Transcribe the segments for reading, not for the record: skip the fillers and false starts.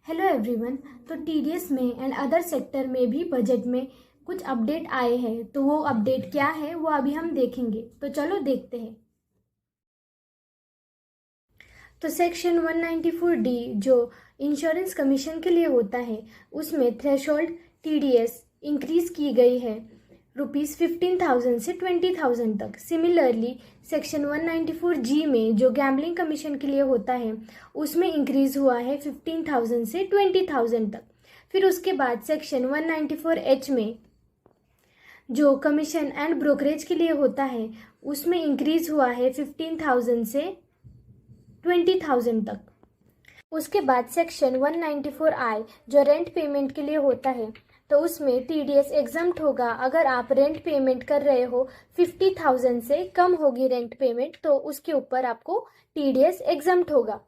Hello everyone. तो TDS में and other sector में भी बजट में कुछ अपडेट आए हैं, तो वो अपडेट क्या है वो अभी हम देखेंगे। तो चलो देखते हैं। तो सेक्शन 194D जो इंश्योरेंस कमीशन के लिए होता है, उसमें थ्रेशोल्ड टीडीएस इंक्रीज की गई है ₹15,000 से 20,000 तक। सिमिलरली सेक्शन 194G में जो गैम्बलिंग कमीशन के लिए होता है, उसमें इंक्रीज हुआ है 15,000 से 20,000 तक। फिर उसके बाद सेक्शन 194H में जो कमीशन एंड ब्रोकरेज के लिए होता है, उसमें इंक्रीज हुआ है 15,000 से 20,000 तक। उसके बाद सेक्शन 194I जो रेंट पेमेंट के लिए होता है, तो उसमें टीडीएस एग्जम्प्ट होगा अगर आप रेंट पेमेंट कर रहे हो 50,000 से कम होगी रेंट पेमेंट, तो उसके ऊपर आपको टीडीएस एग्जम्प्ट होगा।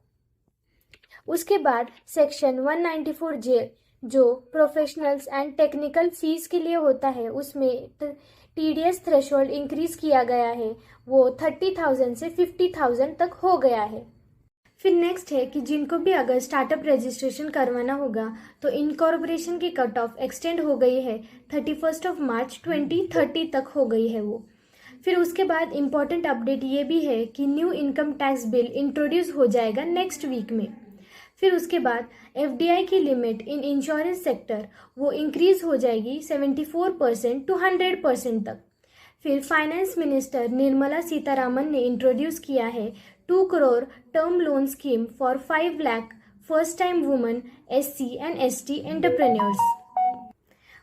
उसके बाद सेक्शन 194J जो प्रोफेशनल्स एंड टेक्निकल फीस के लिए होता है, उसमें टीडीएस थ्रेशोल्ड इंक्रीज किया गया है, वो 30,000 से 50,000 तक हो गया है। फिर नेक्स्ट है कि जिनको भी अगर स्टार्टअप रजिस्ट्रेशन करवाना होगा, तो इनकॉर्पोरेशन की कट ऑफ एक्सटेंड हो गई है 31 मार्च 2030 तक हो गई है वो। फिर उसके बाद इम्पॉर्टेंट अपडेट ये भी है कि new income tax bill introduce हो जाएगा नेक्स्ट वीक में। फिर उसके बाद एफडीआई की लिमिट इन इंश्योरेंस सेक्टर वो इंक्रीज हो जाएगी 74% टू 100% तक। फिर फाइनेंस मिनिस्टर निर्मला सीतारामन ने इंट्रोड्यूस किया है 2 crore term loan scheme for 5 lakh first time women SC and ST entrepreneurs.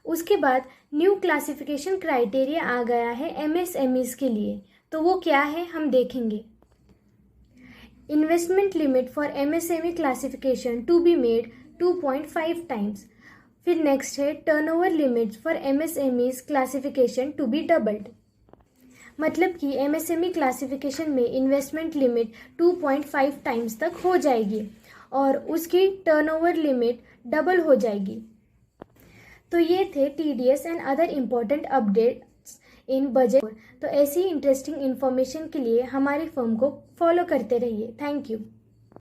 उसके बाद न्यू क्लासिफिकेशन क्राइटेरिया आ गया है MSMEs के लिए, तो वो क्या है हम देखेंगे। Investment limit for MSME classification to be made 2.5 times. फिर नेक्स्ट है turnover limits for MSMEs classification to be doubled. मतलब कि MSME क्लासिफिकेशन में इन्वेस्टमेंट लिमिट 2.5 टाइम्स तक हो जाएगी और उसकी टर्नओवर लिमिट डबल हो जाएगी। तो ये थे TDS and other important updates in budget. तो ऐसी इंटरेस्टिंग इन्फॉर्मेशन के लिए हमारी फर्म को फॉलो करते रहिए। Thank you.